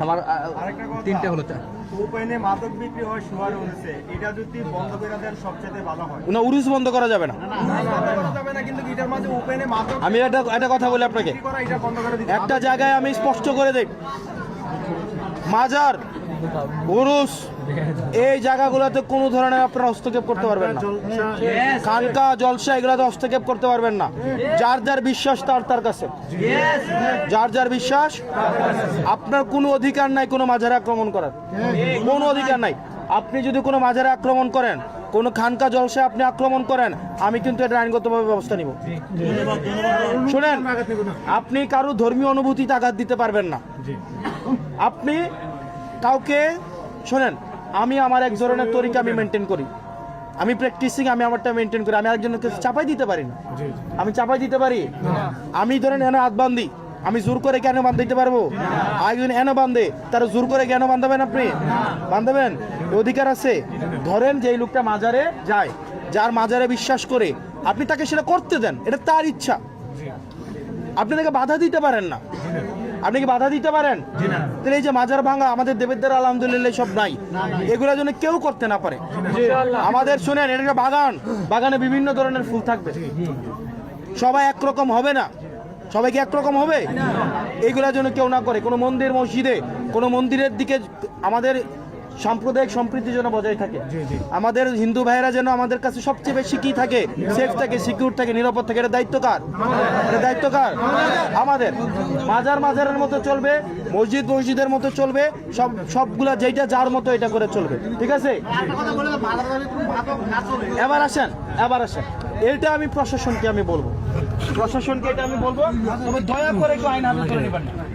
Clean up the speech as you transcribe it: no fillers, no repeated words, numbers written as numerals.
আমার তিনটা হলো ওপেনে মাদক বিক্রি হয় শোয়ার উরুসে, এটা যদি বন্ধ করে দেন সবচেয়ে ভালো হয়। না, উরুস বন্ধ করা যাবে না। কিন্তু এটার মাঝে ওপেনে মাদক আমি একটা কথা বলি আপনাকে, বিক্রি করা, এটা বন্ধ করে দিতে একটা জায়গায় আমি স্পষ্ট করে দেই, মাজার, উরুস, এই জায়গাগুলোতে কোনো ধরনের আপনারা হস্তক্ষেপ করতে পারবেন না। খানকা জলসা এগুলোতে হস্তক্ষেপ করতে পারবেন না। যার যার বিশ্বাস তার কাছে, যার যার বিশ্বাস। আপনার কোনো অধিকার নাই কোনো মাজারে আক্রমণ করার, কোনো অধিকার নাই। আপনি যদি কোনো মাজারে আক্রমণ করেন, কোনো খানকা জলসা আপনি আক্রমণ করেন, আমি কিন্তু এটা আইনগতভাবে ব্যবস্থা নিব। শুনেন, আপনি কারো ধর্মীয় অনুভূতিতে আঘাত দিতে পারবেন না। আপনি কাউকে, শোনেন, আমি আমার এক ধরনের তরিকা আমি মেনটেন করি, আমি প্র্যাকটিসিং, আমি আমারটা মেনটেন করি। আমি একজনকে চাপাই দিতে পারি না। আমি চাপাই দিতে পারি? আমি ধরেন এনে হাত বান্ধি, আমি জোর করে কেন বাঁধাইতে পারবো? একজন এনে বাঁধে, তার জোর করে কেন বাঁধাবেন? আপনি বাঁধাবেন, অধিকার আছে। ধরেন যে এই লোকটা মাজারে যায়, যার মাজারে বিশ্বাস করে, আপনি তাকে সেটা করতে দেন, এটা তার ইচ্ছা। আপনি তাকে বাধা দিতে পারেন না। আপনি কি বাধা দিতে পারেন? তাহলে এই যে মাজার ভাঙা, আমাদের দেবের আলহামদুলিল্লাহ সব নাই, এগুলোর জন্য কেউ করতে না পারে। আমাদের শুনেন, এটা একটা বাগান, বাগানে বিভিন্ন ধরনের ফুল থাকবে, সবাই একরকম হবে না। সবাই কি একরকম হবে? এইগুলোর জন্য কেউ না করে। কোনো মন্দির মসজিদে, কোনো মন্দিরের দিকে আমাদের সাম্প্রদায়িক সম্প্রীতি যেন বজায় থাকে। আমাদের হিন্দু ভাইয়েরা যেন আমাদের কাছে সবচেয়ে বেশি কি থাকে, সেফ থাকে, সিকিউর থাকে, নিরাপদ থাকে। এটা দায়িত্ব কার? এটা দায়িত্ব কার? আমাদের। মাজার মাজারের মতো চলবে, মসজিদ মসজিদের মতো চলবে, সবগুলা যেটা যার মতো এটা করে চলবে। ঠিক আছে? এবার আসেন, এটা আমি প্রশাসনকে আমি বলবো, এটা আমি বলবো, তবে দয়া করে একটু আইন হাতে তুলে নেবেন না।